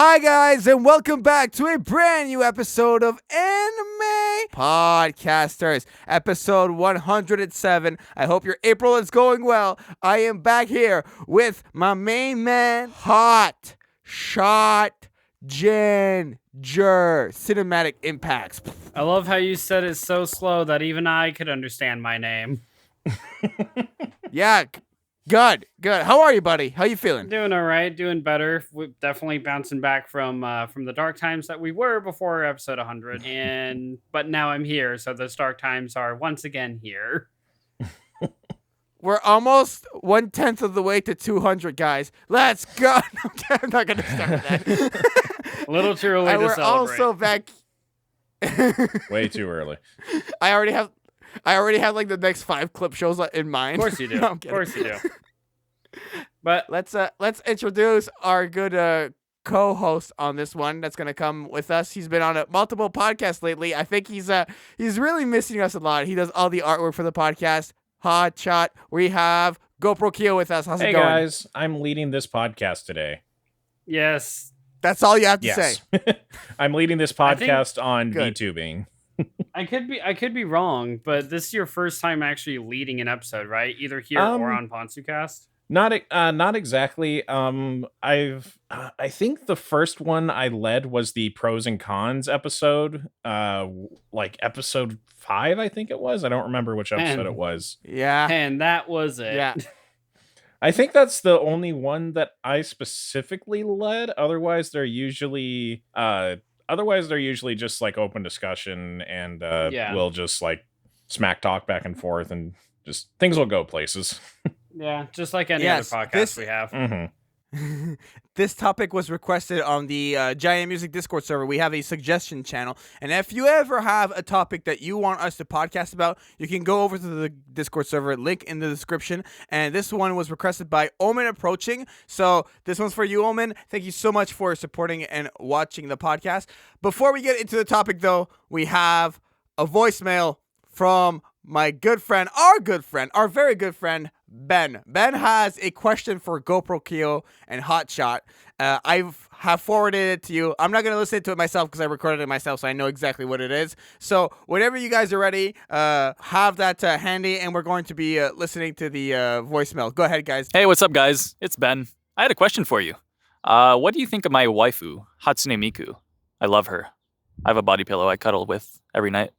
Hi guys, and welcome back to a brand new episode of Anime Podcasters, episode 107. I hope your April is going well. I am back here with my main man, Hotshot and JaianMusic. Cinematic impacts. I love how you said it so slow that even I could understand my name. Yeah, good. How are you, buddy? How you feeling? Doing all right, doing better. We're definitely bouncing back from the dark times that we were before episode 100, but now I'm here, so those dark times are once again here. We're almost 1/10 of the way to 200, guys. Let's go. I'm not gonna start with that. A little too early to we're celebrate. Also back. Way too early. I already have like the next 5 clip shows in mind. Of course you do. No, Of course you do. But let's introduce our good co-host on this one that's gonna come with us. He's been on multiple podcasts lately. I think he's really missing us a lot. He does all the artwork for the podcast. Hotshot. We have GoProKyo with us. How's it going? Hey guys, I'm leading this podcast today. yes, That's all you have to say. I'm leading this podcast on Good. VTubing. I could be wrong, but this is your first time actually leading an episode, right? Either here or on PonsuCast. Not exactly. I think the first one I led was the pros and cons episode. Like episode 5, I think it was. I don't remember which episode it was. Yeah. And that was it. Yeah. I think that's the only one that I specifically led. Otherwise, they're usually just like open discussion, and we'll just like smack talk back and forth, and just things will go places. Yeah, just like any other podcast we have. Mm-hmm. This topic was requested on the JaianMusic Discord server. We have a suggestion channel, and if you ever have a topic that you want us to podcast about, you can go over to the Discord server, link in the description. And this one was requested by Omen Approaching, so this one's for you, Omen. Thank you so much for supporting and watching the podcast. Before we get into the topic, though, we have a voicemail from my good friend, our very good friend, Ben. Ben has a question for GoProKyo and Hotshot. I have forwarded it to you. I'm not going to listen to it myself because I recorded it myself, so I know exactly what it is. So whenever you guys are ready, have that handy, and we're going to be listening to the voicemail. Go ahead, guys. Hey, what's up, guys? It's Ben. I had a question for you. What do you think of my waifu, Hatsune Miku? I love her. I have a body pillow I cuddle with every night.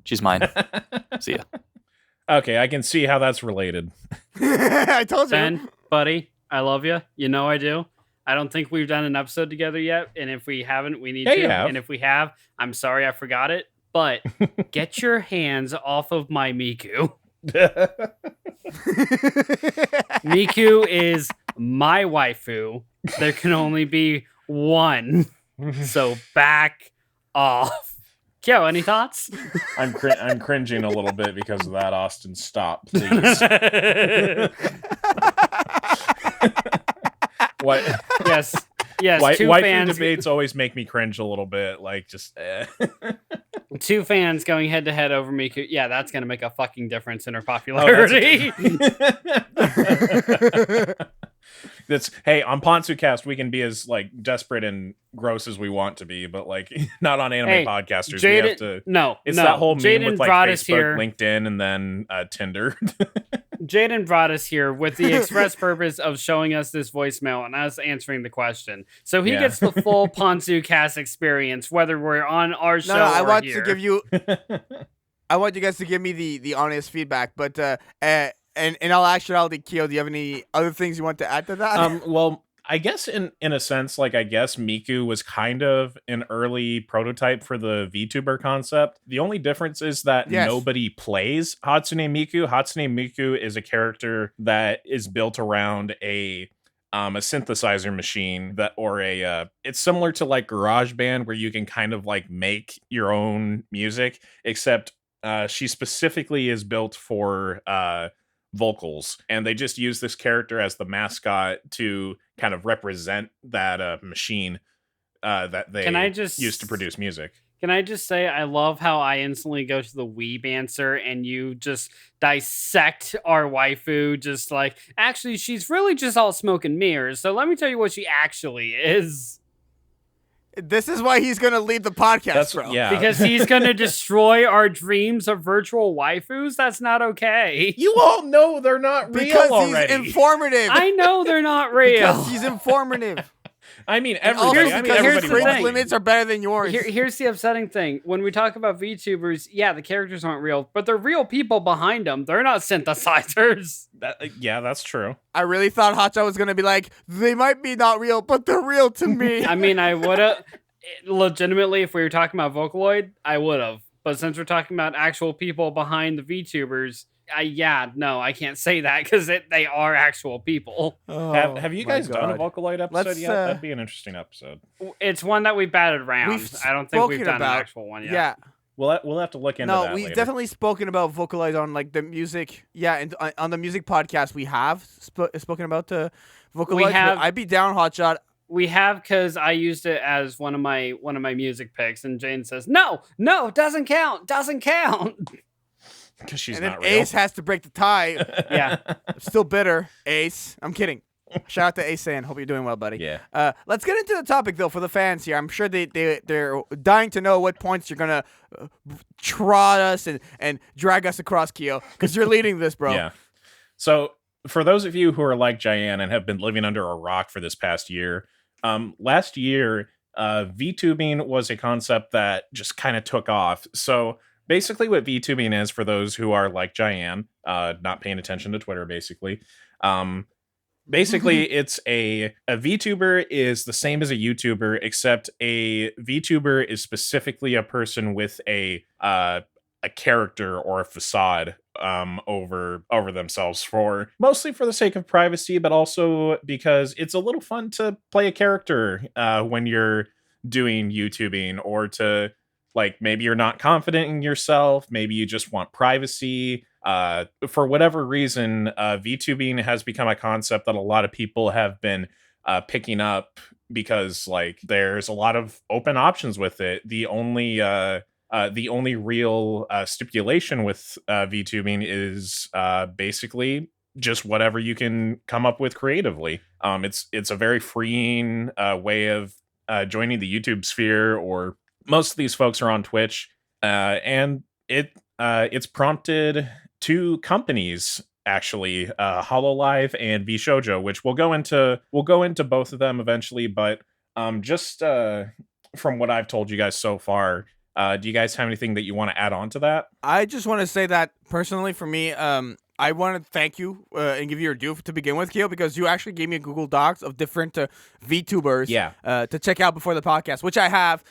She's mine. See ya. Okay, I can see how that's related. I told you. Ben, buddy, I love you. You know I do. I don't think we've done an episode together yet, and if we haven't, we need Yeah, to. you have. And if we have, I'm sorry I forgot it, but get your hands off of my Miku. Miku is my waifu. There can only be one. So back off. Kyo, any thoughts? I'm cringing a little bit because of that, Austin. Stop, please. What? Yes. Two Waifu fans. debates always make me cringe a little bit. Like, just. Two fans going head to head over Miku. Yeah, that's gonna make a fucking difference in her popularity. Hey, on PonsuCast we can be as like desperate and gross as we want to be, but like not on anime podcasters. Jaden, we have to. No, It's that whole meme Jaden with like brought us Facebook, here. LinkedIn, and then Tinder. Jaden brought us here with the express purpose of showing us this voicemail and us answering the question. So he gets the full PonsuCast experience, whether we're on our show No, I or want here. to give you. I want you guys to give me the honest feedback, but and in all actuality, Kyo, do you have any other things you want to add to that? Well, I guess in a sense, like I guess Miku was kind of an early prototype for the VTuber concept. The only difference is that nobody plays Hatsune Miku. Hatsune Miku is a character that is built around a synthesizer machine it's similar to like GarageBand, where you can kind of like make your own music, except she specifically is built for vocals, and they just use this character as the mascot to kind of represent that machine that they used to produce music. Can I just say, I love how I instantly go to the weeb answer and you just dissect our waifu, just like, actually, she's really just all smoke and mirrors. So let me tell you what she actually is. This is why he's gonna leave the podcast, bro. Yeah. Because he's gonna destroy our dreams of virtual waifus. That's not okay. You all know they're not real Because already. he's informative. I know they're not real. Because he's informative. I mean, And also everybody. I mean, because his everybody. here's the strength thing. limits are better than yours. Here's the upsetting thing. When we talk about VTubers, yeah, the characters aren't real, but they're real people behind them. They're not synthesizers. Yeah, that's true. I really thought Hotshot was gonna be like, they might be not real, but they're real to me. I mean, I would have, legitimately, if we were talking about Vocaloid, I would have. But since we're talking about actual people behind the VTubers, I can't say that because they are actual people. Oh, Have you my guys done a God. Vocaloid episode Let's, yet? That'd be an interesting episode. It's one that we batted around. I don't think we've spoken done about- an actual one yet. Yeah. We'll have to look into that No, we've later. definitely spoken about Vocalize on like the music. Yeah, and on the music podcast, we have spoken about the Vocalize. have- I'd be down Hotshot. We have, because I used it as one of my music picks, and Jane says, no, doesn't count. Because she's And then not real. Ace has to break the tie. Yeah. I'm still bitter, Ace. I'm kidding. Shout out to Ace San. Hope you're doing well, buddy. Yeah. Let's get into the topic though for the fans here. I'm sure they're dying to know what points you're gonna trot us and drag us across, Kyo, because you're leading this, bro. Yeah. So for those of you who are like Jaian and have been living under a rock for this past year, last year, VTubing was a concept that just kind of took off. So basically what VTubing is, for those who are like Jaian, not paying attention to Twitter, basically, it's a VTuber is the same as a YouTuber, except a VTuber is specifically a person with a character or a facade over themselves, mostly for the sake of privacy, but also because it's a little fun to play a character when you're doing YouTubing, or to, like, maybe you're not confident in yourself, maybe you just want privacy. For whatever reason, VTubing has become a concept that a lot of people have been picking up, because like there's a lot of open options with it. The only real stipulation with VTubing is basically just whatever you can come up with creatively. It's a very freeing way of joining the YouTube sphere, or most of these folks are on Twitch, and it's prompted two companies, actually, HoloLive and VShojo, which we'll go into both of them eventually. But just from what I've told you guys so far, do you guys have anything that you want to add on to that? I just want to say that personally, for me, I want to thank you and give you your due to begin with, Kyo, because you actually gave me a Google Docs of different VTubers to check out before the podcast, which I have.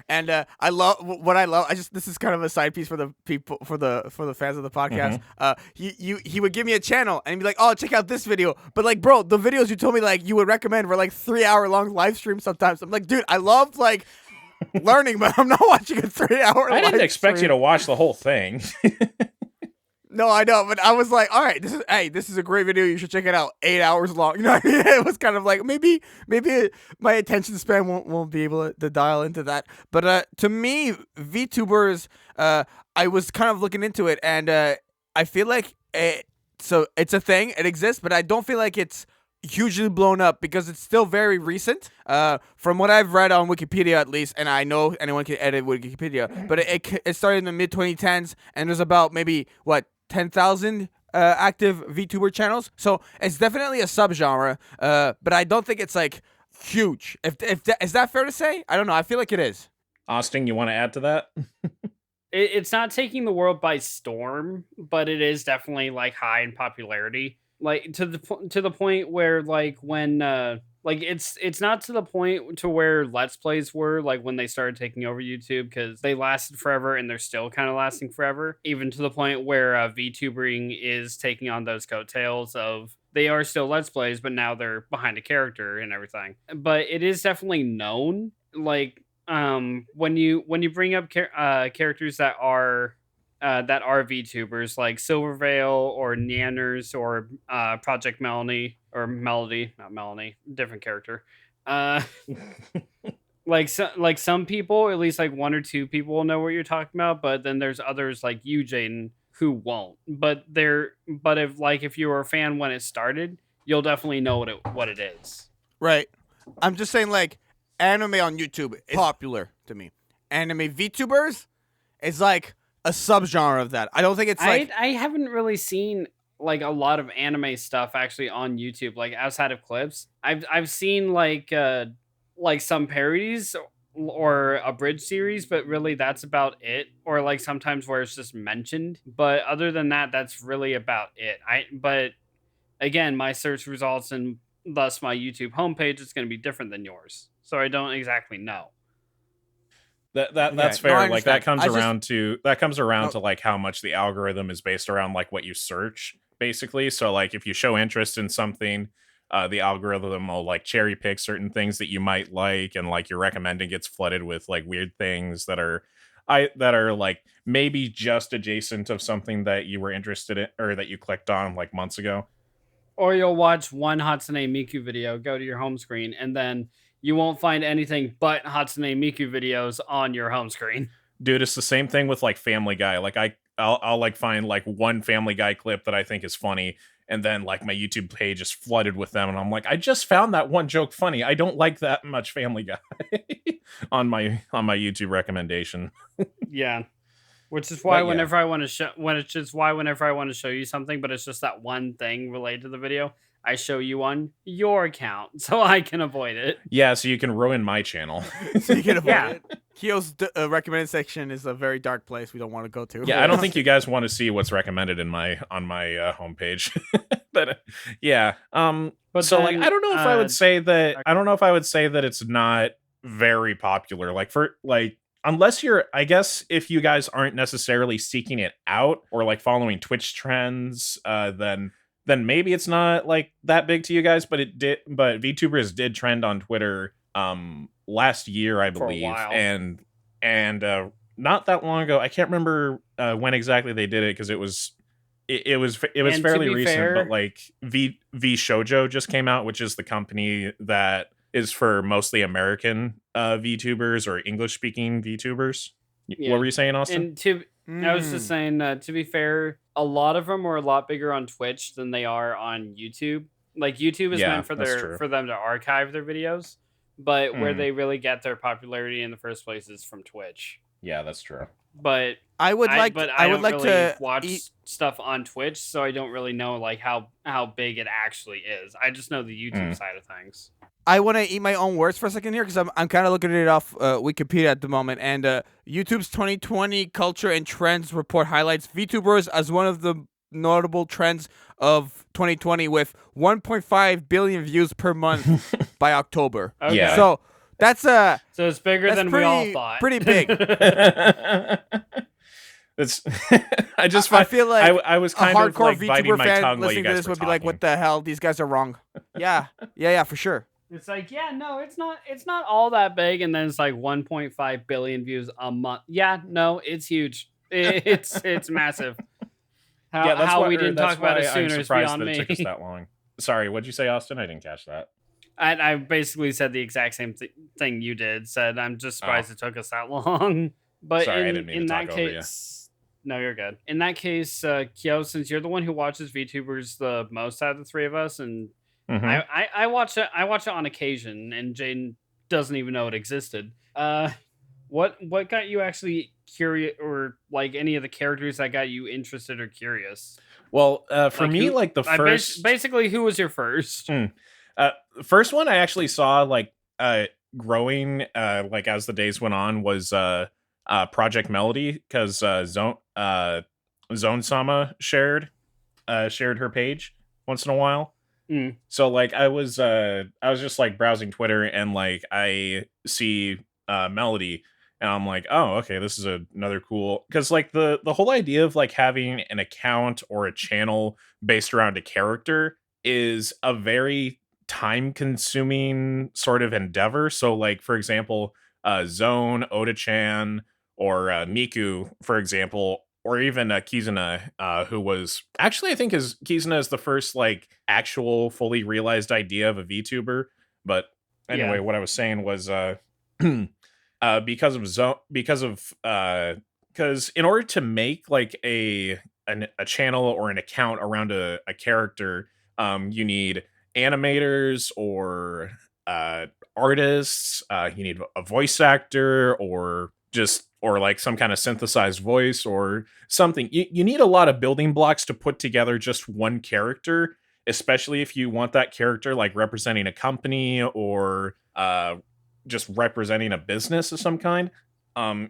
And I love what I love. This is kind of a side piece for the people, for the fans of the podcast. He would give me a channel and he'd be like, "Oh, check out this video." But like, bro, the videos you told me like you would recommend were like 3-hour-long live streams sometimes. I'm like, dude, I love like learning, but I'm not watching a 3-hour. I didn't expect you to watch the whole thing. No, I know, but I was like, all right, this is a great video. You should check it out. 8 hours long. You know what I mean? It was kind of like maybe my attention span won't be able to dial into that. But to me, VTubers, I was kind of looking into it, and I feel like so it's a thing. It exists, but I don't feel like it's hugely blown up because it's still very recent. From what I've read on Wikipedia, at least, and I know anyone can edit Wikipedia, but it started in the mid 2010s, and there's about maybe 10,000 active VTuber channels. So it's definitely a subgenre, but I don't think it's like huge. Is that fair to say? I don't know. I feel like it is. Austin, you want to add to that? It's not taking the world by storm, but it is definitely like high in popularity. Like to the point where like when like it's not to the point to where Let's Plays were like when they started taking over YouTube, because they lasted forever and they're still kind of lasting forever, even to the point where VTubering is taking on those coattails of, they are still Let's Plays, but now they're behind a character and everything. But it is definitely known, like when you bring up characters that are VTubers, like Silvervale or Nanners or Project Melanie, or Melody, not Melanie, different character. Like some people, at least like one or two people will know what you're talking about, but then there's others like you, Jaden, who won't. But if you were a fan when it started, you'll definitely know what it is. Right. I'm just saying, like, anime on YouTube is popular to me. Anime VTubers is like a subgenre of that. I don't think it's like I haven't really seen like a lot of anime stuff actually on YouTube, like outside of clips. I've seen like some parodies or a bridge series, but really that's about it. Or like sometimes where it's just mentioned. But other than that, that's really about it. But again, my search results and thus my YouTube homepage is going to be different than yours. So I don't exactly know. That's Yeah, no, I fair. Like that comes understand. around Oh. to like how much the algorithm is based around like what you search, basically. So like if you show interest in something, the algorithm will like cherry pick certain things that you might like, and like your recommending gets flooded with like weird things that are like maybe just adjacent of something that you were interested in or that you clicked on like months ago. Or you'll watch one Hatsune Miku video, go to your home screen, and then you won't find anything but Hatsune Miku videos on your home screen. Dude, it's the same thing with like Family Guy. Like I'll like find like one Family Guy clip that I think is funny, and then like my YouTube page is flooded with them, and I'm like, I just found that one joke funny. I don't like that much Family Guy on my YouTube recommendation. Yeah. Which is why But, yeah. whenever I want to show you something, but it's just that one thing related to the video, I show you on your account so I can avoid it. Yeah, so you can ruin my channel. so you can avoid Yeah. it. Kyo's recommended section is a very dark place we don't want to go to. Yeah, I don't think you guys want to see what's recommended on my homepage. But yeah, But so then, like I don't know if I would say that it's not very popular. Like for like unless you're, I guess if you guys aren't necessarily seeking it out or like following Twitch trends, then maybe it's not like that big to you guys. But VTubers did trend on Twitter last year, I For a believe, while. and not that long ago. I can't remember when exactly they did it because it was And fairly to be recent. fair- But like V Shoujo just came out, which is the company that is for mostly American VTubers or English speaking VTubers. Yeah. What were you saying, Austin? And I was just saying, to be fair, a lot of them are a lot bigger on Twitch than they are on YouTube. Like YouTube is Yeah, meant for that's true. for them to archive their videos, but where Mm. they really get their popularity in the first place is from Twitch. Yeah, that's true. But I would like don't really to watch stuff on Twitch, so I don't really know like how big it actually is. I just know the YouTube side of things. I want to eat my own words for a second here because I'm kind of looking at it off Wikipedia at the moment. And YouTube's 2020 Culture and Trends report highlights VTubers as one of the notable trends of 2020 with 1.5 billion views per month by October. Okay. Yeah. So that's So it's bigger that's than we all thought. pretty big. It's I just I find, feel like I was a kind of hardcore like biting VTuber my fan tongue while you listening to guys this were would be like, talking. "What the hell? These guys are wrong." Yeah, for sure. It's like, yeah, no, it's not all that big, and then it's like 1.5 billion views a month. Yeah, no, it's huge. It's massive. How we didn't talk about it I'm sooner is surprised beyond that it took us me. that long. Sorry, what'd you say, Austin? I didn't catch that. I basically said the exact same thing you did. Said I'm just surprised it took us that long. But Sorry, I didn't mean to in talk that over you. case, no, you're good. In that case, Kyo, since you're the one who watches VTubers the most out of the three of us, and Mhm. I watch it on occasion, and Jaden doesn't even know it existed. What got you actually curious, or like any of the characters that got you interested or curious? Well, for Like, me, who- like the first basically, who was your first? first one I actually saw like growing like as the days went on was Project Melody, because Zone Sama shared her page once in a while. So like I was just like browsing Twitter, and like I see Melody, and I'm like, oh, okay, this is another cool, because like the whole idea of like having an account or a channel based around a character is a very time consuming sort of endeavor. So like for example, Zone, Oda-chan, or Miku, for example, or even Kizuna, who was actually, I think Kizuna is the first like actual fully realized idea of a VTuber. But anyway, Yeah. what I was saying was because in order to make like a channel or an account around a character, you need animators or artists, you need a voice actor, or like some kind of synthesized voice or something. You need a lot of building blocks to put together just one character, especially if you want that character like representing a company or just representing a business of some kind.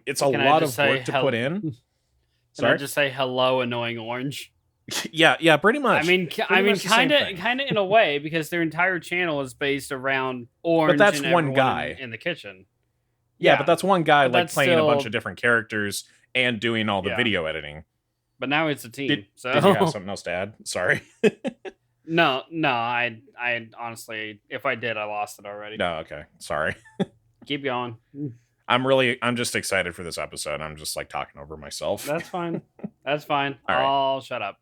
It's a lot of work to put in. Can Sorry? I just say hello, annoying orange? Yeah, pretty much. I mean, kind of in a way, because their entire channel is based around orange. But that's and one guy in the kitchen. Yeah, but that's one guy like playing a bunch still... of different characters and doing all the video editing. But now it's a team. Did you have something else to add? Sorry. No. I honestly, if I did, I lost it already. No, okay. Sorry. Keep going. I'm just excited for this episode. I'm just like talking over myself. That's fine. That's fine. All right. I'll shut up.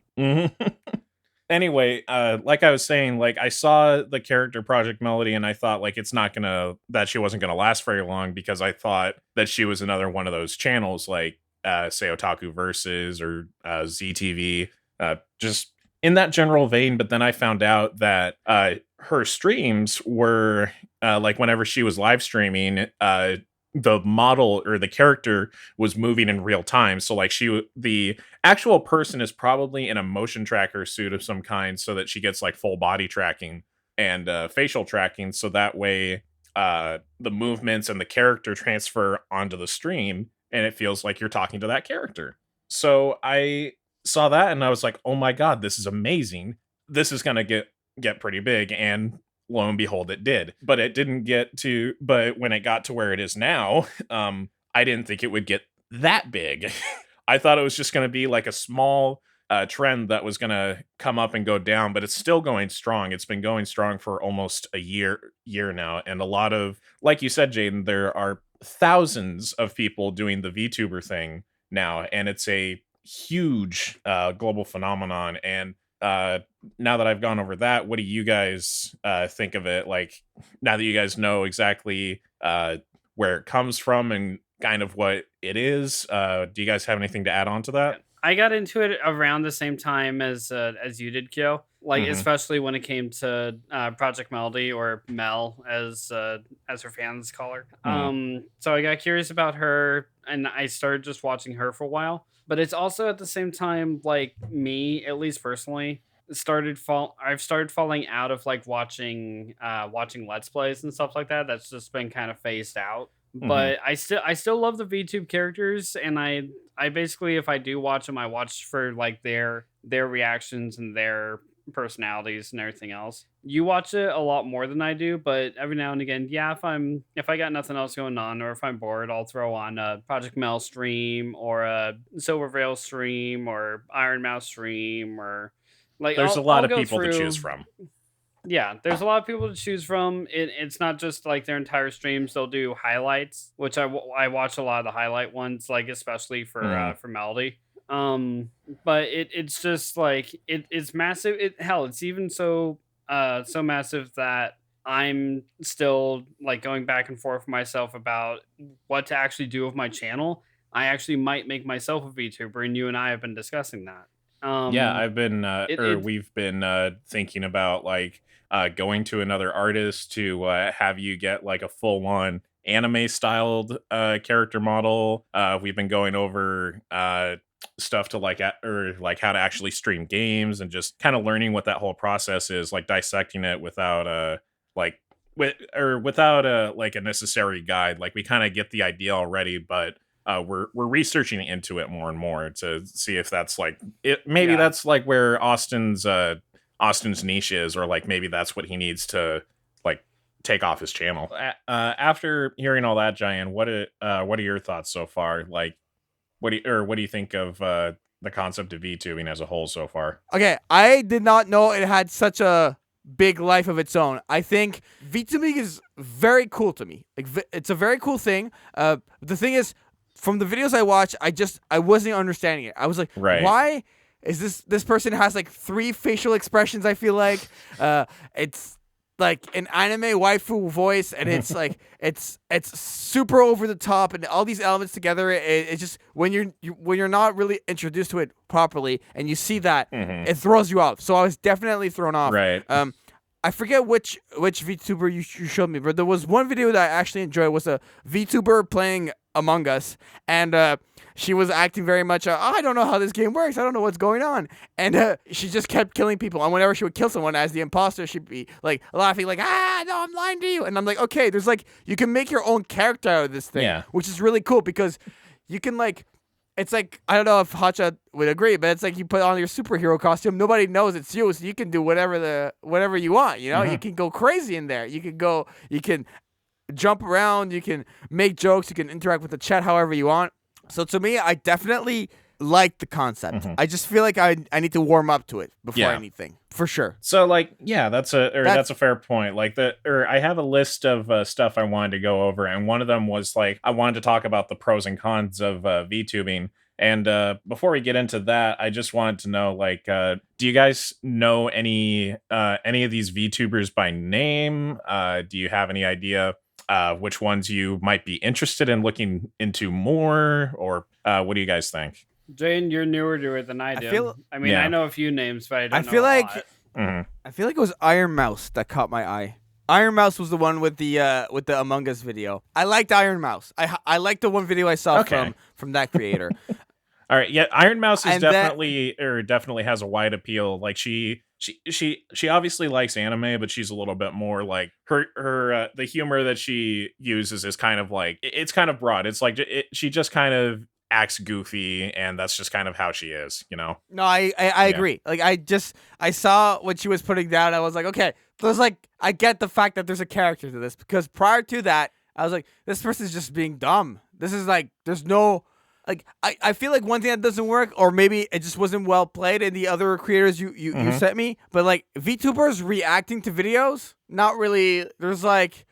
Anyway, like I was saying, like I saw the character Project Melody and I thought like that she wasn't gonna last very long, because I thought that she was another one of those channels like say Otaku Versus or ZTV, just in that general vein. But then I found out that her streams were like whenever she was live streaming, the model or the character was moving in real time. So like the actual person is probably in a motion tracker suit of some kind, so that she gets like full body tracking and facial tracking. So that way the movements and the character transfer onto the stream and it feels like you're talking to that character. So I saw that and I was like, oh my God, this is amazing. This is going to get pretty big. And lo and behold, it did. But when it got to where it is now, I didn't think it would get that big. I thought it was just going to be like a small trend that was going to come up and go down, but it's still going strong. It's been going strong for almost a year now. And a lot of, like you said, Jaden, there are thousands of people doing the VTuber thing now, and it's a huge global phenomenon. And now that I've gone over that, what do you guys think of it? Like, now that you guys know exactly where it comes from and kind of what it is, do you guys have anything to add on to that? I got into it around the same time as you did, Kyo. Like, especially when it came to Project Melody, or Mel as her fans call her. So I got curious about her, and I started just watching her for a while. But it's also at the same time, like, me, at least personally, I've started falling out of like watching Let's Plays and stuff like that. That's just been kind of phased out. But I still love the VTube characters, and I basically, if I do watch them, I watch for like their reactions and their personalities and everything else. You watch it a lot more than I do, but every now and again, yeah, if I got nothing else going on, or if I'm bored, I'll throw on a Project Mel stream, or a Silver Veil stream, or Iron Mouse stream, or like there's a lot of people to choose from. Yeah, there's a lot of people to choose from. It's not just like their entire streams. They'll do highlights, which I watch a lot of the highlight ones, like especially for Melody. But it's just like it's massive. It's even so massive that I'm still like going back and forth with myself about what to actually do with my channel. I actually might make myself a VTuber, and you and I have been discussing that. Yeah, I've been we've been thinking about like going to another artist to have you get like a full-on anime styled character model. We've been going over stuff to like like how to actually stream games, and just kind of learning what that whole process is, like dissecting it without like like a necessary guide. Like we kind of get the idea already, but we're researching into it more and more to see if that's like it. Maybe that's like where Austin's niche is, or like maybe that's what he needs to like take off his channel. After hearing all that, Jaian, what are your thoughts so far? Like, what do you think of the concept of VTubing as a whole so far? Okay, I did not know it had such a big life of its own. I think VTubing is very cool to me. Like, it's a very cool thing. The thing is, from the videos I watch, I wasn't understanding it. I was like, why is this person has like 3 facial expressions? I feel like it's like an anime waifu voice, and it's like it's super over the top, and all these elements together. It's just when you're not really introduced to it properly, and you see that, it throws you off. So I was definitely thrown off. Right. I forget which VTuber you showed me, but there was one video that I actually enjoyed. Was a VTuber playing Among Us, and she was acting very much, I don't know how this game works. I don't know what's going on. And she just kept killing people. And whenever she would kill someone as the imposter, she'd be like laughing, like, no, I'm lying to you. And I'm like, okay, there's like, you can make your own character out of this thing, which is really cool because you can like, it's like, I don't know if Hotshot would agree, but it's like you put on your superhero costume. Nobody knows it's you, so you can do whatever you want. You know, you can go crazy in there. You can jump around. You can make jokes. You can interact with the chat however you want. So to me, I definitely like the concept. I just feel like I need to warm up to it before anything, for sure. So like, that's a fair point. Like I have a list of stuff I wanted to go over, and one of them was like I wanted to talk about the pros and cons of VTubing. And before we get into that, I just wanted to know, like, do you guys know any of these VTubers by name? Do you have any idea which ones you might be interested in looking into more, or what do you guys think? Jane, you're newer to it than I do. I know a few names, but I don't know feel a like lot. I feel like it was Iron Mouse that caught my eye. Iron Mouse was the one with the Among Us video. I liked Iron Mouse. I liked the one video I saw from that creator. All right, yeah, Iron Mouse is definitely has a wide appeal. Like she obviously likes anime, but she's a little bit more like her the humor that she uses is kind of like it's kind of broad. It's like she just kind of acts goofy, and that's just kind of how she is, you know. No, I agree. Like I saw what she was putting down. I was like, okay, there's like I get the fact that there's a character to this, because prior to that, I was like, this person's just being dumb. This is like there's no. Like I feel like one thing that doesn't work, or maybe it just wasn't well played in the other creators you sent me, but like VTubers reacting to videos, not really. There's like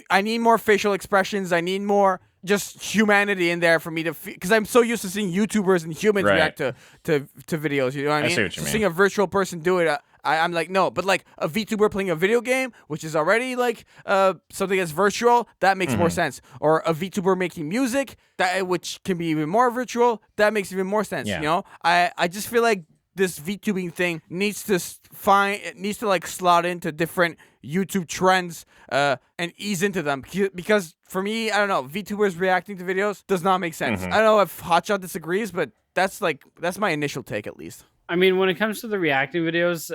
I need more facial expressions. I need more just humanity in there for me to feel, because I'm so used to seeing YouTubers and humans react to videos. You know what I mean? See what you mean. Seeing a virtual person do it. I'm like, no, but like a VTuber playing a video game, which is already like something that's virtual, that makes more sense. Or a VTuber making music, which can be even more virtual, that makes even more sense. You know, I just feel like this VTubing thing needs to like slot into different YouTube trends and ease into them, because for me, I don't know, VTubers reacting to videos does not make sense. I don't know if Hotshot disagrees, but that's my initial take, at least. I mean, when it comes to the reacting videos,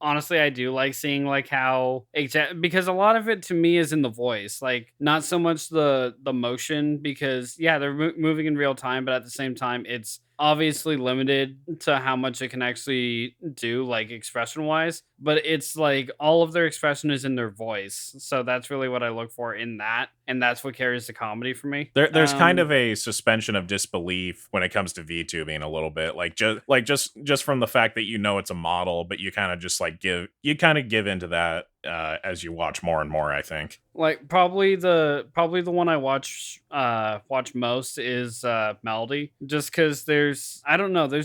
honestly, I do like seeing like how because a lot of it to me is in the voice, like not so much the motion, because they're moving in real time, but at the same time, it's obviously limited to how much it can actually do, like expression wise, but it's like all of their expression is in their voice. So that's really what I look for in that. And that's what carries the comedy for me. There's kind of a suspension of disbelief when it comes to VTubing a little bit, just from the fact that you know it's a model, but you kind of just like give into that as you watch more and more. I think like probably the one I watch most is Melody, just because there's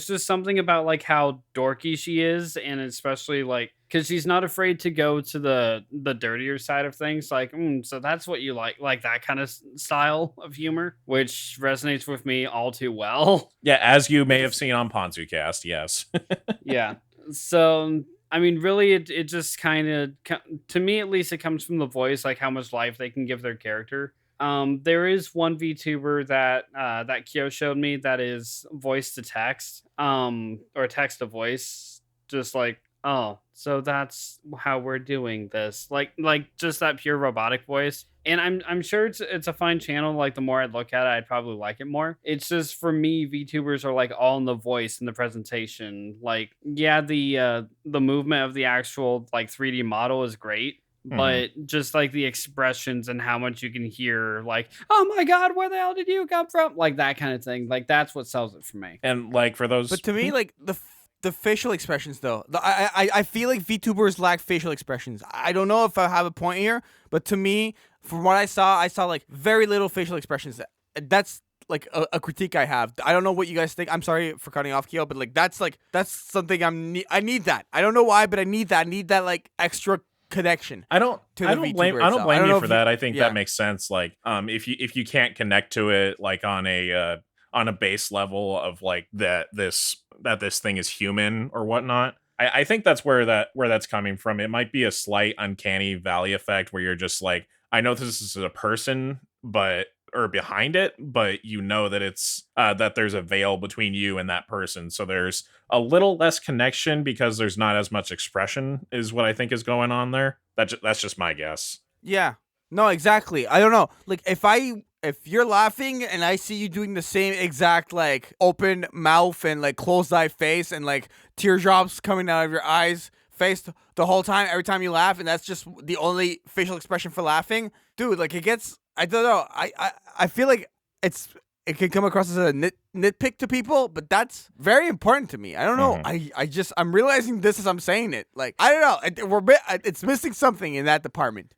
just something about like how dorky she is, and especially like because she's not afraid to go to the dirtier side of things, like so that's what you like that kind of style of humor, which resonates with me all too well. Yeah, as you may have seen on PonzuCast, yes. Yeah, so I mean, really, it just kind of, to me at least, it comes from the voice, like how much life they can give their character. There is one VTuber that Kyo showed me that is voice to text, or text to voice, just like, oh, so that's how we're doing this, like just that pure robotic voice. And I'm sure it's a fine channel. Like the more I look at it, I'd probably like it more. It's just for me, VTubers are like all in the voice and the presentation. Like the movement of the actual like 3D model is great, but just like the expressions and how much you can hear, like, oh my god, where the hell did you come from? Like that kind of thing. Like that's what sells it for me. And like for those, but to me, like the facial expressions, though, I feel like VTubers lack facial expressions. I don't know if I have a point here, but to me, from what I saw like very little facial expressions. That's like a critique I have. I don't know what you guys think. I'm sorry for cutting off, Kyo, but like that's something I need that. I don't know why, but I need that. I need that like extra connection. I don't blame you for that. I think that makes sense. Like if you can't connect to it like on a base level of like that this thing is human or whatnot, I think that's where that's coming from. It might be a slight uncanny valley effect where you're just like, I know this is a person, or behind it, but you know that it's that there's a veil between you and that person. So there's a little less connection because there's not as much expression, is what I think is going on there. That's just my guess. Yeah. No, exactly. I don't know. Like if you're laughing and I see you doing the same exact like open mouth and like closed eye face and like teardrops coming out of your eyes face the whole time every time you laugh, and that's just the only facial expression for laughing, dude, like it gets, I don't know. I feel like it can come across as a nitpick to people, but that's very important to me. I don't know. I'm realizing this as I'm saying it. Like, I don't know. It's missing something in that department.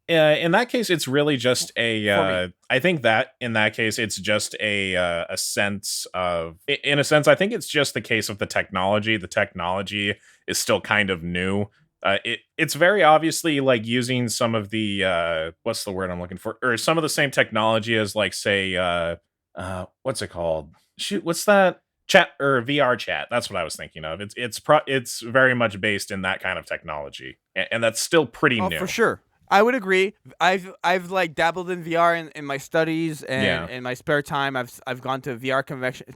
In that case, it's really just a. I think that in that case, it's just a sense of. In a sense, I think it's just the case of the technology. The technology is still kind of new. It's very obviously like using some of the what's the word I'm looking for, or some of the same technology as like say what's it called? Shoot, what's that? Chat or VR chat. That's what I was thinking of. It's very much based in that kind of technology, and that's still pretty new. For sure. I would agree. I've like dabbled in VR in my studies and in my spare time. I've gone to VR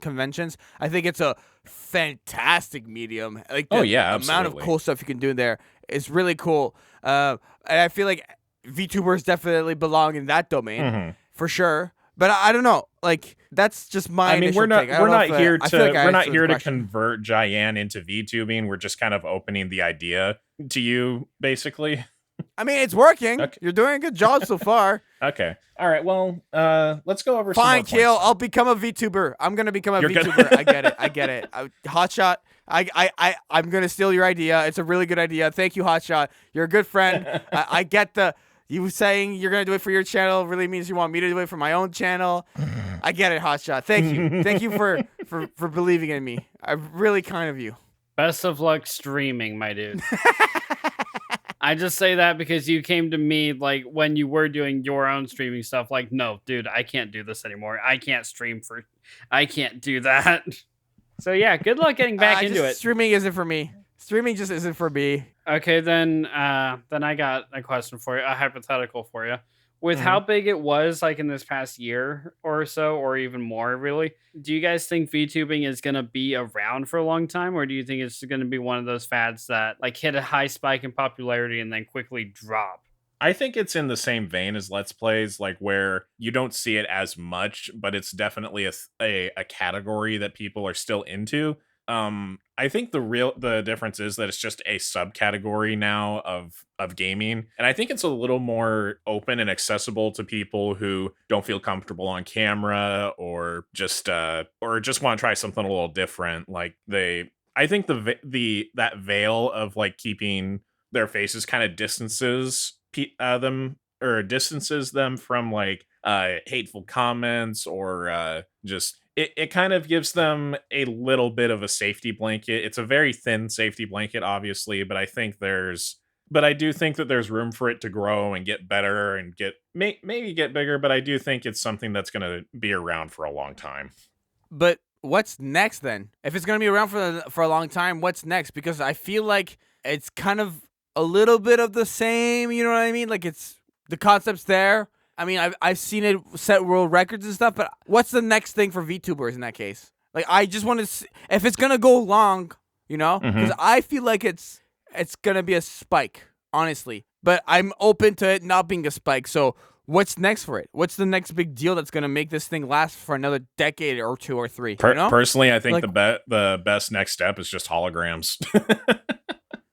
conventions. I think it's a fantastic medium. Like the amount of cool stuff you can do there is really cool. And I feel like VTubers definitely belong in that domain for sure. But I don't know. Like that's just my. I mean, we're not here to convert Jaian into VTubing. We're just kind of opening the idea to you, basically. I mean, it's working. Okay. You're doing a good job so far. Okay. All right. Well, let's go over. Fine, Kale. I'll become a VTuber. I'm gonna become a VTuber. I get it. Hotshot. I'm gonna steal your idea. It's a really good idea. Thank you, Hotshot. You're a good friend. I get you saying you're gonna do it for your channel really means you want me to do it for my own channel. I get it, Hotshot. Thank you. Thank you for believing in me. I'm really kind of you. Best of luck streaming, my dude. I just say that because you came to me like when you were doing your own streaming stuff. Like, no, dude, I can't do this anymore. I can't I can't do that. So yeah, good luck getting back into it. Streaming isn't for me. Streaming just isn't for me. Okay, then I got a question for you, a hypothetical for you. With how big it was like in this past year or so, or even more, really, do you guys think VTubing is going to be around for a long time? Or do you think it's going to be one of those fads that like hit a high spike in popularity and then quickly drop? I think it's in the same vein as Let's Plays, like where you don't see it as much, but it's definitely a category that people are still into. I think the difference is that it's just a subcategory now of gaming, and I think it's a little more open and accessible to people who don't feel comfortable on camera or just want to try something a little different. Like I think that veil of like keeping their faces kind of distances them from like hateful comments or just. It kind of gives them a little bit of a safety blanket. It's a very thin safety blanket, obviously, but I do think that there's room for it to grow and get better and maybe get bigger, but I do think it's something that's going to be around for a long time. But what's next then? If it's going to be around for a long time, what's next? Because I feel like it's kind of a little bit of the same, you know what I mean? Like it's the concept's there. I mean, I've seen it set world records and stuff, but what's the next thing for VTubers in that case? Like, I just want to see if it's gonna go long, you know, because I feel like it's gonna be a spike, honestly. But I'm open to it not being a spike. So, what's next for it? What's the next big deal that's gonna make this thing last for another decade or two or three? You know? Personally, I think the best next step is just holograms.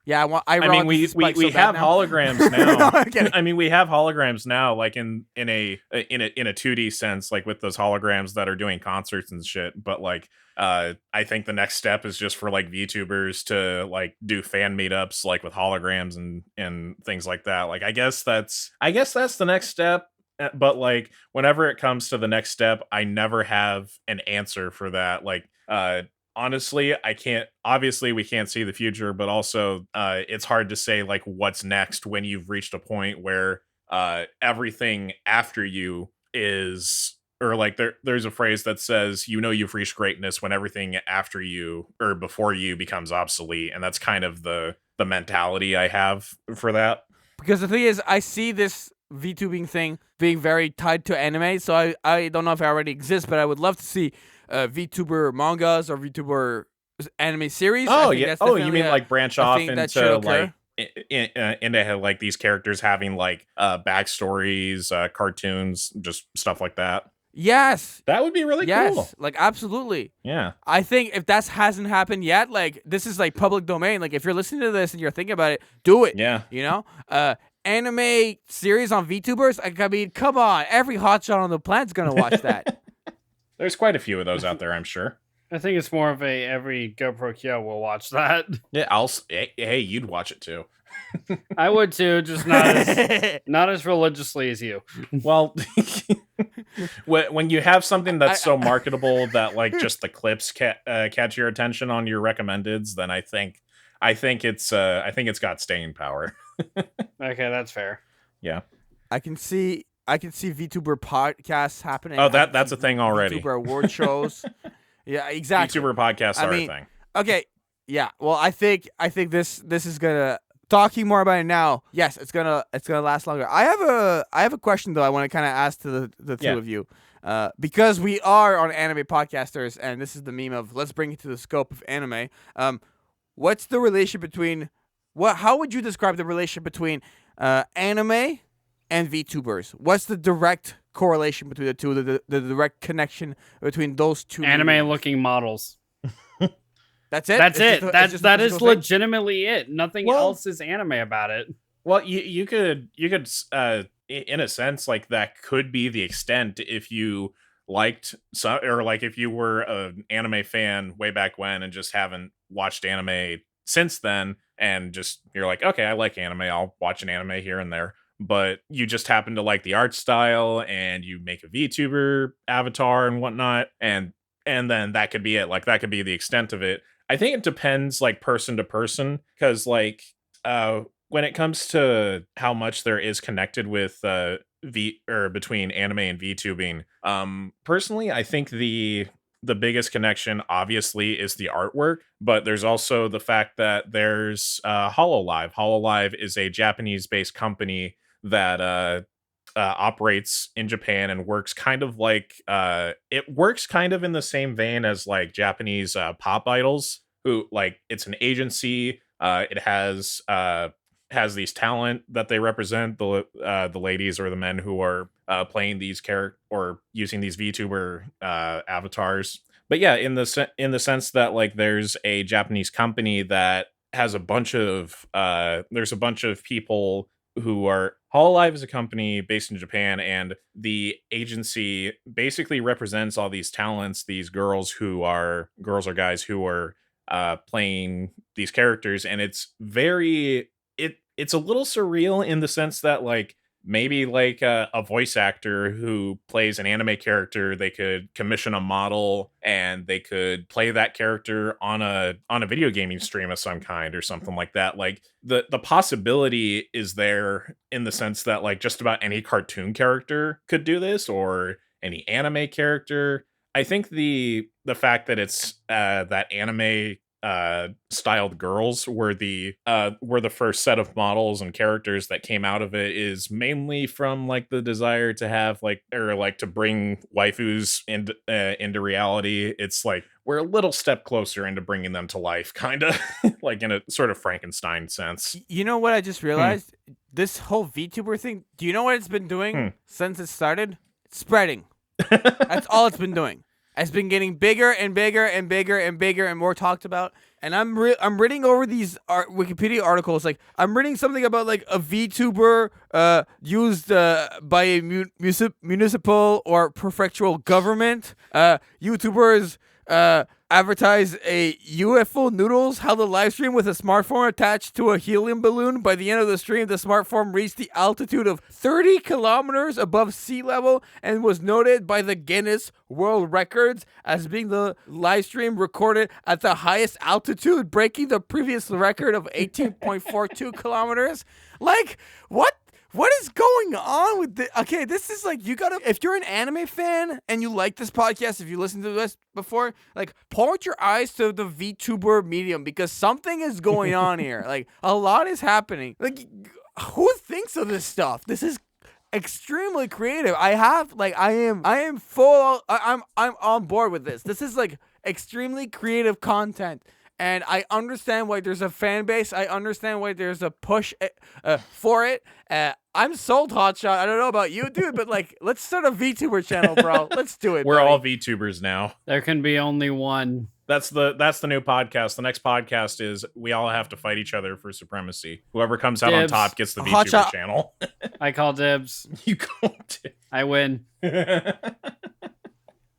Yeah, I mean, we have holograms now. I mean, we have holograms now, like in a 2D sense, like with those holograms that are doing concerts and shit. But like, I think the next step is just for like VTubers to like do fan meetups, like with holograms and things like that. Like, I guess that's the next step. But like, whenever it comes to the next step, I never have an answer for that. Like, honestly, obviously we can't see the future, but also it's hard to say like what's next when you've reached a point where everything after you is or like there's a phrase that says, you've reached greatness when everything after you or before you becomes obsolete. And that's kind of the mentality I have for that. Because the thing is, I see this VTubing thing being very tied to anime, so I don't know if it already exists, but I would love to see VTuber mangas or VTuber anime series. Oh yeah. Oh, you mean like branch off into like into like these characters having like backstories, cartoons, just stuff like that. Yes, that would be really cool. Like absolutely. Yeah, I think if that hasn't happened yet, like this is like public domain. Like if you're listening to this and you're thinking about it, do it. Yeah, anime series on VTubers. I mean, come on, every hotshot on the planet's gonna watch that. There's quite a few of those out there, I'm sure. I think it's more of every GoProKyo will watch that. Yeah, hey, you'd watch it too. I would too, just not as religiously as you. Well, when you have something that's so marketable that like just the clips catch your attention on your recommendeds, then I think it's got staying power. Okay, that's fair. Yeah, I can see VTuber podcasts happening. Oh, that's a thing already. VTuber award shows. Yeah, exactly. VTuber podcasts are a thing. Okay, yeah. Well, I think this is gonna. Talking more about it now, yes, it's gonna last longer. I have a question though. I want to kind of ask to the two of you, because we are on anime podcasters, and this is the meme of let's bring it to the scope of anime. What's the relation between How would you describe the relation between anime and VTubers? What's the direct correlation between the two? The direct connection between those two? Anime-looking models. That's it. That's it. That is legitimately it. Nothing else is anime about it. Well, you could in a sense, like that could be the extent if you liked some, or like if you were an anime fan way back when and just haven't watched anime since then, and just you're like, okay, I like anime, I'll watch an anime here and there. But you just happen to like the art style, and you make a VTuber avatar and whatnot, and then that could be it. Like that could be the extent of it. I think it depends like person to person, because like when it comes to how much there is connected with between anime and VTubing, personally I think the biggest connection obviously is the artwork, but there's also the fact that there's Hololive. Hololive is a Japanese-based company that operates in Japan and works kind of like it works kind of in the same vein as like Japanese pop idols, who like it's an agency. It has these talent that they represent, the ladies or the men who are playing these or using these VTuber avatars. But yeah, in the sense that like there's a Japanese company that has a bunch of people who are Hololive is a company based in Japan, and the agency basically represents all these talents, these girls or guys who are playing these characters, and it's it's a little surreal in the sense that like maybe like a voice actor who plays an anime character, they could commission a model and they could play that character on a video gaming stream of some kind or something like that. Like the possibility is there in the sense that like just about any cartoon character could do this, or any anime character. I think the fact that it's that anime styled girls were the first set of models and characters that came out of it is mainly from like the desire to have like, or like to bring waifus into reality. It's like we're a little step closer into bringing them to life, kind of like in a sort of Frankenstein sense. You know what I just realized? This whole VTuber thing, do you know what it's been doing since it started? It's spreading. That's all it's been doing. It's been getting bigger and bigger and bigger and bigger and more talked about. And I'm reading over these Wikipedia articles. Like I'm reading something about like a VTuber used by a municipal or prefectural government. YouTubers advertise a UFO noodles held a live stream with a smartphone attached to a helium balloon. By the end of the stream, the smartphone reached the altitude of 30 kilometers above sea level and was noted by the Guinness World Records as being the live stream recorded at the highest altitude, breaking the previous record of 18.42 kilometers. Like, what What is going on with this? Okay, this is like, you gotta, if you're an anime fan and you like this podcast, if you listened to this before, like, point your eyes to the VTuber medium, because something is going on here. Like, a lot is happening. Like, who thinks of this stuff? This is extremely creative. I am full. I'm on board with this. This is like extremely creative content. And I understand why there's a fan base. I understand why there's a push for it. I'm sold, Hotshot. I don't know about you, dude, but like, let's start a VTuber channel, bro. Let's do it. We're buddy. all VTubers now. There can be only one. That's the new podcast. The next podcast is we all have to fight each other for supremacy. Whoever comes out Dibs. on top gets the VTuber Hotshot. channel. I call dibs. You called it. I win.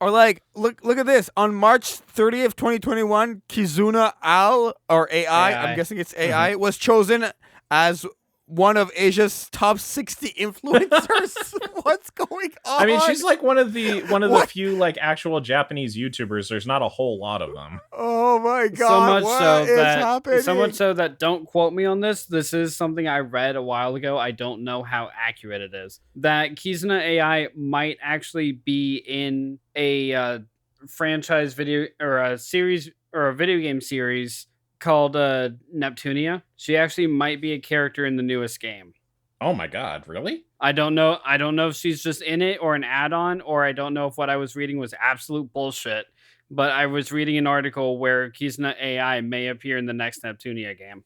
Or like, look at this. On March 30th, 2021, Kizuna Al, or AI, AI. I'm guessing it's AI, was chosen as one of Asia's top 60 influencers. What's going on? I mean, she's like one of the What? few like actual Japanese YouTubers. There's not a whole lot of them. Oh my god! So much what so is that happening? don't quote me on this. This is something I read a while ago. I don't know how accurate it is. That Kizuna AI might actually be in a franchise video or a series or a video game series called Neptunia. She actually might be a character in the newest game. Oh my god, really? I don't know if she's just in it or an add-on, or I don't know if what I was reading was absolute bullshit. But I was reading an article where Kizuna AI may appear in the next Neptunia game.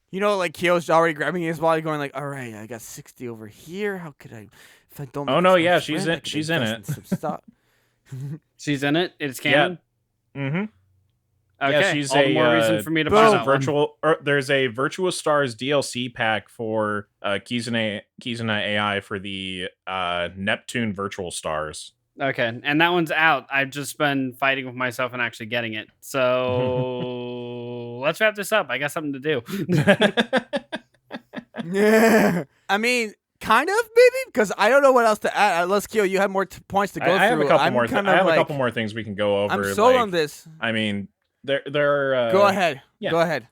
You know, like Kyo's already grabbing his body, going like, "All right, I got 60 over here. How could I? If I don't." Oh, make no, this yeah, much she's rent, I in- could she's in invest it. in some stock." She's in it. It's canon. Mm-hmm. Okay, Yeah, she's all the more a, reason for me to boom. buy There's a that one. virtual. There's a Virtual Stars DLC pack for Kizuna AI for the Neptune Virtual Stars. Okay, and that one's out. I've just been fighting with myself and actually getting it. So let's wrap this up. I got something to do. Yeah, I mean, kind of maybe, because I don't know what else to add. Unless Kyo, you have more points to go through. I have a couple I'm more. kind I of have like, a couple more things we can go over. I'm sold like, on this. I mean, there are. Go ahead. yeah. Go ahead.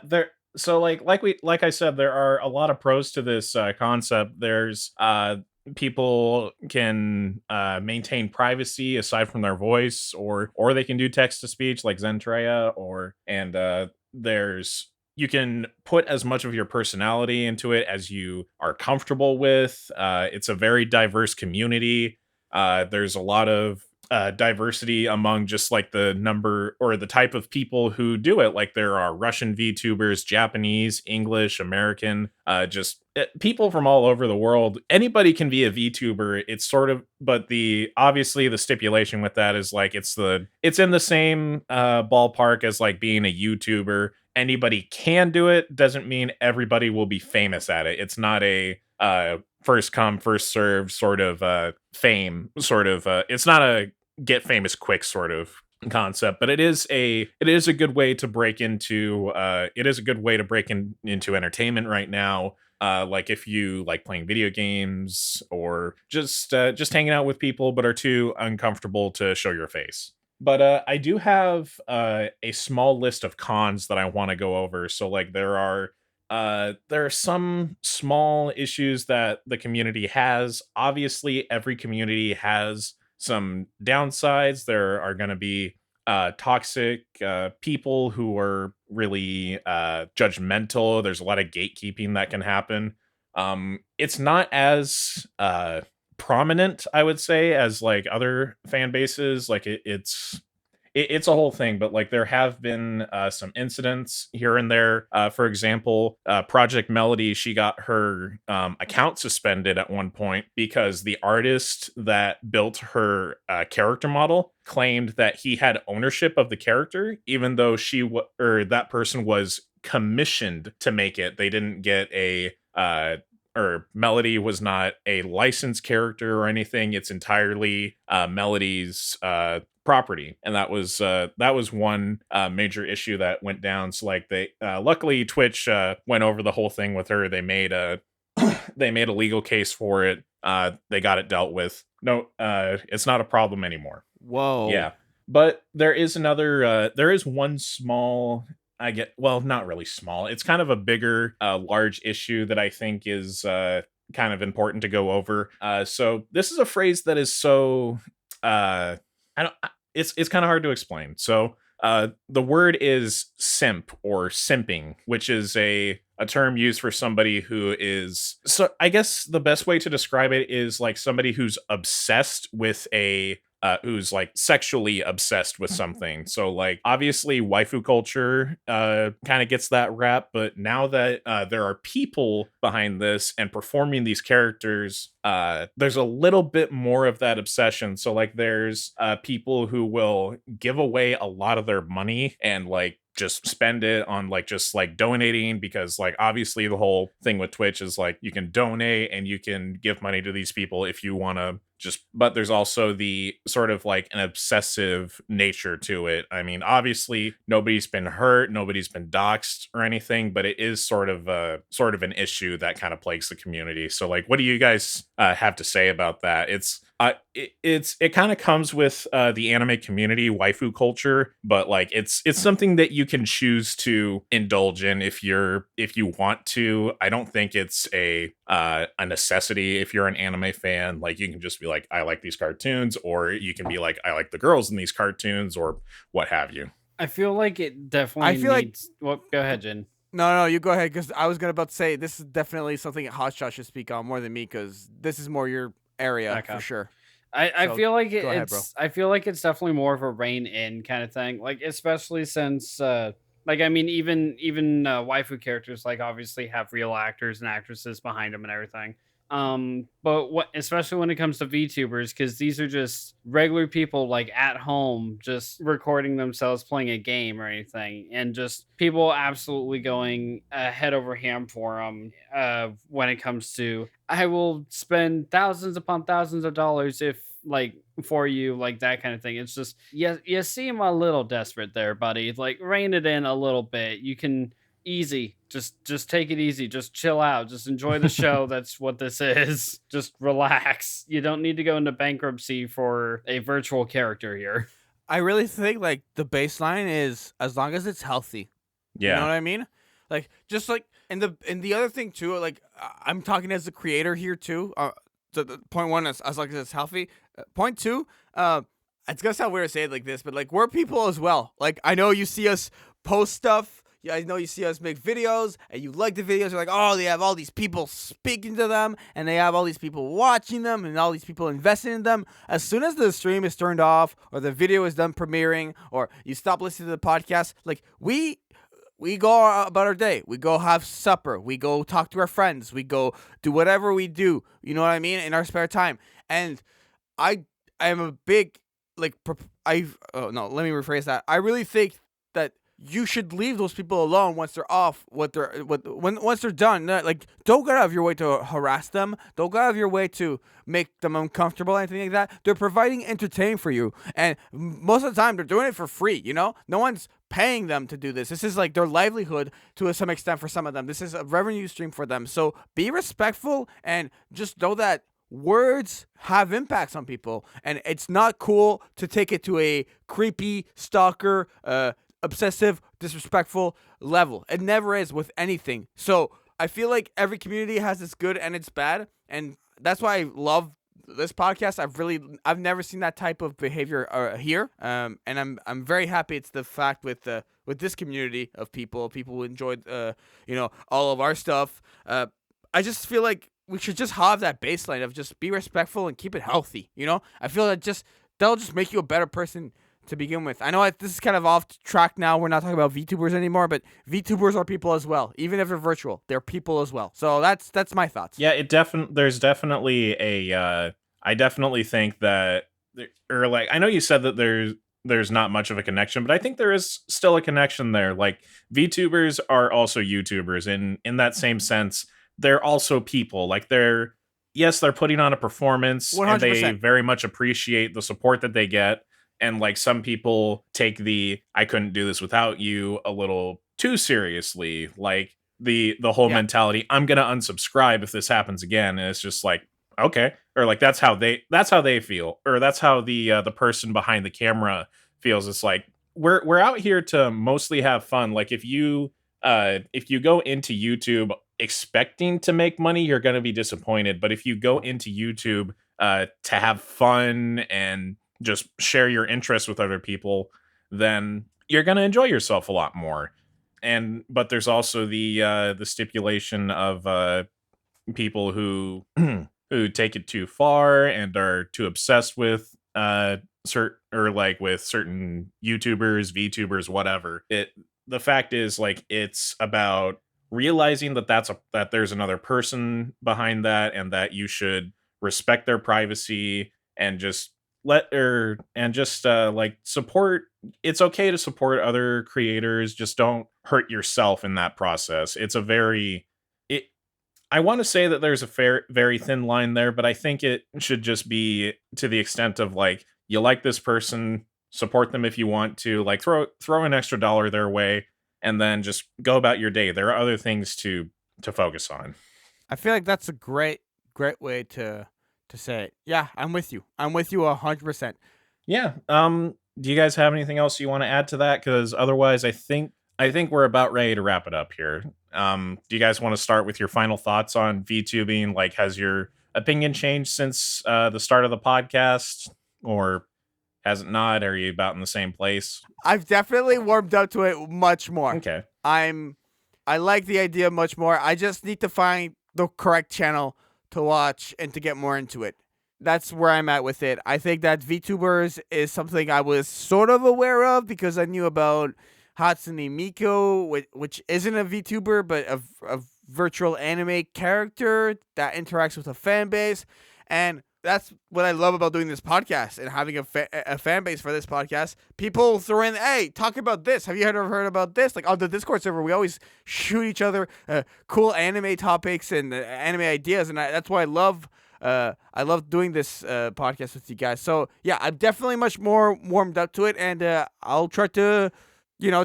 There. So like I said, there are a lot of pros to this concept. There's people can maintain privacy aside from their voice, or they can do text to speech like Zentreya, there's you can put as much of your personality into it as you are comfortable with. It's a very diverse community. There's a lot of diversity among just like the number or the type of people who do it. Like there are Russian VTubers, Japanese, English, American, people from all over the world. Anybody can be a VTuber. It's sort of, but obviously the stipulation with that is like it's in the same ballpark as like being a YouTuber. Anybody can do it. Doesn't mean everybody will be famous at it. It's not a first come first serve sort of fame sort of. It's not a get famous quick sort of concept, but it is a good way to break into into entertainment right now. Like if you like playing video games or just hanging out with people but are too uncomfortable to show your face. But I do have a small list of cons that I want to go over. So like there are some small issues that the community has. Obviously, every community has some downsides. There are going to be toxic people who are really judgmental. There's a lot of gatekeeping that can happen. It's not as prominent, I would say, as like other fan bases. Like it's a whole thing, but like there have been some incidents here and there. For example, Project Melody, she got her account suspended at one point because the artist that built her character model claimed that he had ownership of the character, even though that person was commissioned to make it. They didn't get or Melody was not a licensed character or anything. It's entirely Melody's property, and that was one major issue that went down. So like they luckily Twitch went over the whole thing with her. They made a legal case for it. They got it dealt with. No, it's not a problem anymore. Whoa. Yeah, but there is one small, not really small. It's kind of a bigger, large issue that I think is kind of important to go over. So this is a phrase that is so I don't. It's kind of hard to explain. So the word is simp or simping, which is a term used for somebody who is, so I guess the best way to describe it is like somebody who's obsessed with who's like sexually obsessed with something. So like obviously waifu culture kind of gets that rap, but now that there are people behind this and performing these characters, there's a little bit more of that obsession. So like there's people who will give away a lot of their money and like just spend it on like just like donating, because like obviously the whole thing with Twitch is like you can donate and you can give money to these people if you want to just, but there's also the sort of like an obsessive nature to it. I mean, obviously nobody's been hurt, nobody's been doxxed or anything, but it is sort of an issue that kind of plagues the community. So like, what do you guys have to say about that? It kind of comes with the anime community, waifu culture, but like it's something that you can choose to indulge in if you want to. I don't think it's a necessity. If you're an anime fan, like you can just be like, I like these cartoons, or you can be like, I like the girls in these cartoons, or what have you. I feel like it definitely needs. Well, go ahead, Jin. No, you go ahead, because I was about to say this is definitely something Hotshot should speak on more than me, because this is more your area for sure. I feel like ahead, bro. I feel like it's definitely more of a rein in kind of thing. Like especially since like I mean even waifu characters like obviously have real actors and actresses behind them and everything. But what especially when it comes to VTubers, because these are just regular people like at home just recording themselves playing a game or anything, and just people absolutely going head over ham for them when it comes to, I will spend thousands upon thousands of dollars if like for you, like that kind of thing. It's just you seem a little desperate there, buddy. Like rein it in a little bit. You can easy, just take it easy, just chill out, just enjoy the show. That's what this is. Just relax. You don't need to go into bankruptcy for a virtual character here. I really think like the baseline is as long as it's healthy. Yeah. You know what I mean? Like just like and the other thing too, like I'm talking as a creator here too. The point one is as long as it's healthy. Point two, it's gonna sound weird to say it like this, but like we're people as well. Like I know you see us post stuff. Yeah, I know you see us make videos, and you like the videos. You're like, oh, they have all these people speaking to them, and they have all these people watching them, and all these people investing in them. As soon as the stream is turned off, or the video is done premiering, or you stop listening to the podcast, like we go about our day. We go have supper. We go talk to our friends. We go do whatever we do. You know what I mean? In our spare time. And I am a big let me rephrase that. I really think that you should leave those people alone once they're off. Once they're done, like don't go out of your way to harass them. Don't go out of your way to make them uncomfortable, anything like that. They're providing entertainment for you, and most of the time they're doing it for free. You know, no one's paying them to do this. This is like their livelihood to some extent for some of them. This is a revenue stream for them. So be respectful and just know that words have impacts on people, and it's not cool to take it to a creepy stalker, obsessive, disrespectful level. It never is with anything. So I feel like every community has its good and its bad, and that's why I love this podcast. I've never seen that type of behavior here, and I'm very happy. It's the fact with this community of people who enjoyed all of our stuff. I just feel like we should just have that baseline of just be respectful and keep it healthy. You know, I feel that that'll just make you a better person to begin with. I know this is kind of off track now. We're not talking about VTubers anymore, but VTubers are people as well. Even if they're virtual, they're people as well. So that's my thoughts. Yeah, there's definitely I definitely think that, or like, I know you said that there's not much of a connection, but I think there is still a connection there. Like VTubers are also YouTubers in that same sense. They're also people. Like they're putting on a performance 100%. And they very much appreciate the support that they get. And like some people take the I couldn't do this without you a little too seriously, like the whole mentality, I'm gonna unsubscribe if this happens again. And it's just like, okay, or like that's how they feel, or that's how the person behind the camera feels. It's like we're out here to mostly have fun. Like if you go into YouTube expecting to make money, you're going to be disappointed. But if you go into YouTube to have fun and just share your interests with other people, then you're going to enjoy yourself a lot more. But there's also the stipulation of people who who take it too far and are too obsessed with with certain YouTubers, VTubers, whatever. The fact is, like, it's about realizing that there's another person behind that, and that you should respect their privacy and just support. It's okay to support other creators, just don't hurt yourself in that process. I want to say that there's a very thin line there, but I think it should just be to the extent of, like, you like this person, support them if you want to, like, throw an extra $1 their way, and then just go about your day. There are other things to focus on. I feel like that's a great way to say it. Yeah, I'm with you. I'm with you 100%. Yeah. Do you guys have anything else you want to add to that? Because otherwise, I think we're about ready to wrap it up here. Do you guys want to start with your final thoughts on VTubing? Like, has your opinion changed since the start of the podcast, or has it not? Are you about in the same place? I've definitely warmed up to it much more. Okay. I like the idea much more. I just need to find the correct channel to watch and to get more into it. That's where I'm at with it. I think that VTubers is something I was sort of aware of because I knew about Hatsune Miku, which isn't a VTuber, but a virtual anime character that interacts with a fan base. And that's what I love about doing this podcast and having a fan base for this podcast. People throw in, hey, talk about this. Have you ever heard about this? Like, on the Discord server, we always shoot each other cool anime topics and anime ideas. And that's why I love doing this podcast with you guys. So, yeah, I'm definitely much more warmed up to it. And I'll try to,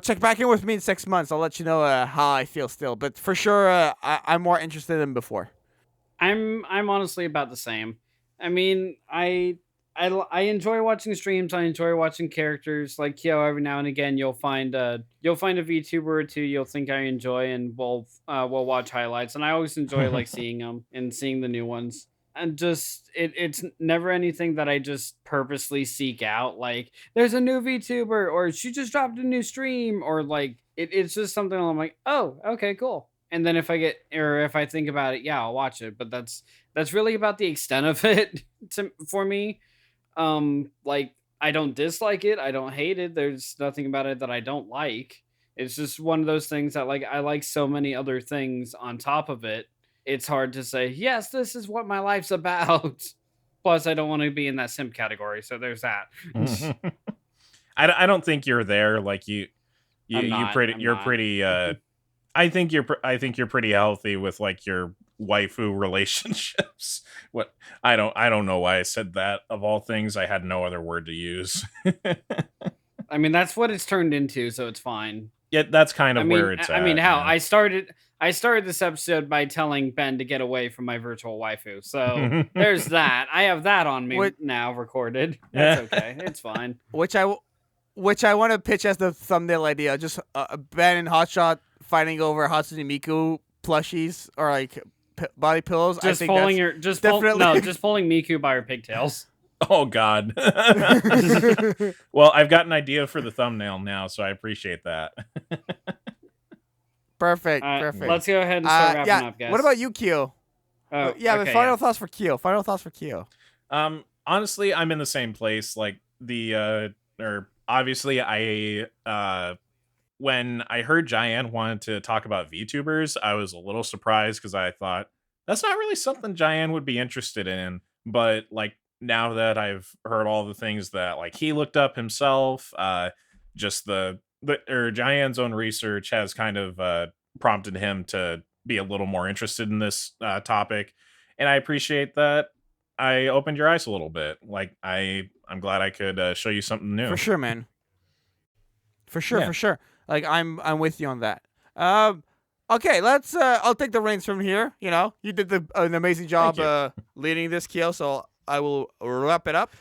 check back in with me in 6 months. I'll let you know how I feel still. But for sure, I'm more interested than before. I'm honestly about the same. I mean, I enjoy watching streams. I enjoy watching characters like Kyo. Every now and again, you'll find a VTuber or two you'll think I enjoy, and we'll watch highlights. And I always enjoy like seeing them and seeing the new ones. And just it's never anything that I just purposely seek out. Like, there's a new VTuber, or she just dropped a new stream, or like it's just something I'm like, oh, okay, cool. And then if I think about it, yeah, I'll watch it. But that's really about the extent of it for me. Like, I don't dislike it. I don't hate it. There's nothing about it that I don't like. It's just one of those things that, like, I like so many other things on top of it. It's hard to say, yes, this is what my life's about. Plus, I don't want to be in that simp category. So there's that. I don't think you're there. Like, you're pretty. I think you're pretty healthy with, like, your waifu relationships. What I don't know why I said that. Of all things, I had no other word to use. I mean, that's what it's turned into, so it's fine. Yeah, that's kind of where it's at. I mean, I started this episode by telling Ben to get away from my virtual waifu. So there's that. I have that on me now recorded. That's okay. It's fine. Which I want to pitch as the thumbnail idea. Just Ben and Hotshot fighting over Hatsune Miku plushies or like body pillows. Just pulling Miku by her pigtails. Oh God. Well, I've got an idea for the thumbnail now, so I appreciate that. Perfect. Let's go ahead and start wrapping up, guys. What about you, Kyo? But final thoughts for Kyo. Honestly, I'm in the same place. Like, obviously when I heard Jaian wanted to talk about VTubers, I was a little surprised because I thought that's not really something Jaian would be interested in. But, like, now that I've heard all the things that, like, he looked up himself, just Jaian's own research has kind of prompted him to be a little more interested in this topic, and I appreciate that. I opened your eyes a little bit. Like, I'm glad I could show you something new. For sure, man. For sure. Like, I'm with you on that. Okay, let's. I'll take the reins from here. You did an amazing job leading this, Kyo. So wrap it up.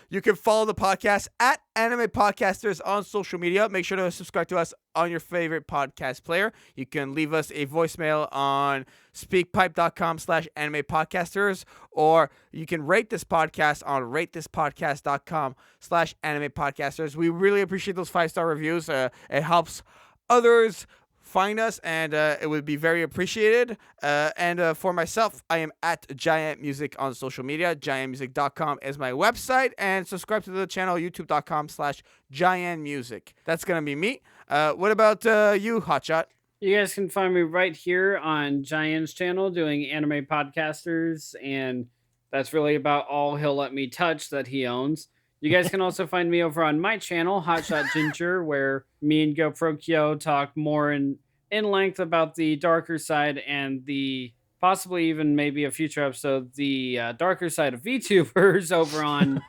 You can follow the podcast at Anime Podcasters on social media. Make sure to subscribe to us on your favorite podcast player. You can leave us a voicemail on speakpipe.com/anime podcasters, or you can rate this podcast on ratethispodcast.com/anime podcasters. We really appreciate those 5-star reviews. It helps others find us, and it would be very appreciated. And for myself, I am at GiantMusic on social media. GiantMusic.com is my website, and subscribe to the channel, youtube.com/GiantMusic. That's gonna be me. What about you, Hotshot? You guys can find me right here on Giant's channel doing Anime Podcasters, and that's really about all he'll let me touch that he owns. You guys can also find me over on my channel, Hotshot Ginger, where me and GoProKyo talk more in length about the darker side and the possibly even maybe a future episode, the darker side of VTubers over on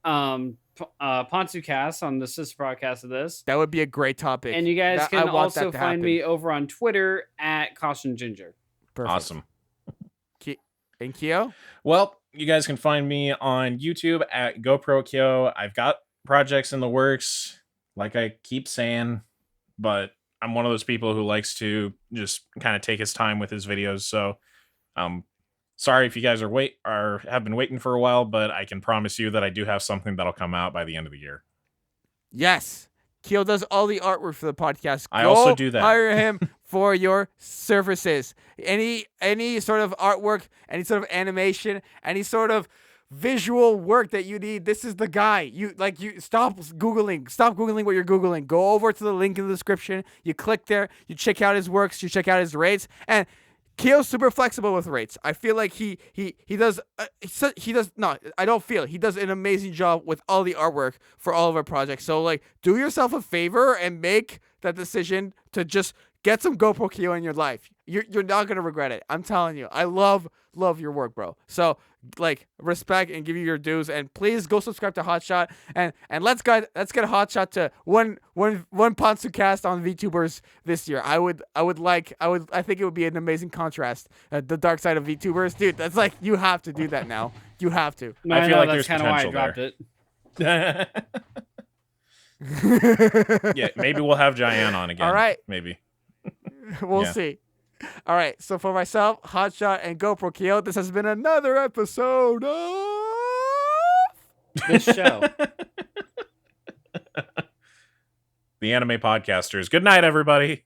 PonsuCast, on the sister broadcast of this. That would be a great topic. And you guys can also find me over on Twitter at Caution Ginger. Perfect. Awesome. And Kyo? Well, you guys can find me on YouTube at GoProKyo. I've got projects in the works, like I keep saying, but I'm one of those people who likes to just kind of take his time with his videos. So, sorry if you guys have been waiting for a while, but I can promise you that I do have something that'll come out by the end of the year. Yes. Kyo does all the artwork for the podcast. I also do that. Hire him for your services. Any sort of artwork, any sort of animation, any sort of visual work that you need, this is the guy. You stop googling what you're googling. Go over to the link in the description. You click there, you check out his works, you check out his rates, and Kyo's super flexible with rates. I feel like he does an amazing job with all the artwork for all of our projects. So like, do yourself a favor and make that decision to just get some GoProKyo in your life. You're not gonna regret it. I'm telling you. I love your work, bro. So like, respect and give you your dues, and please go subscribe to Hotshot, and let's get Hotshot to one PonsuCast on VTubers this year. I think it would be an amazing contrast. The dark side of VTubers, dude. That's like, you have to do that now. You have to. No, I feel like that's there's kind of why I potential dropped it. Yeah, maybe we'll have Jaian on again. All right. Maybe. We'll see. All right, so for myself, Hotshot, and GoProKyo, this has been another episode of this show. The Anime Podcasters. Good night, everybody.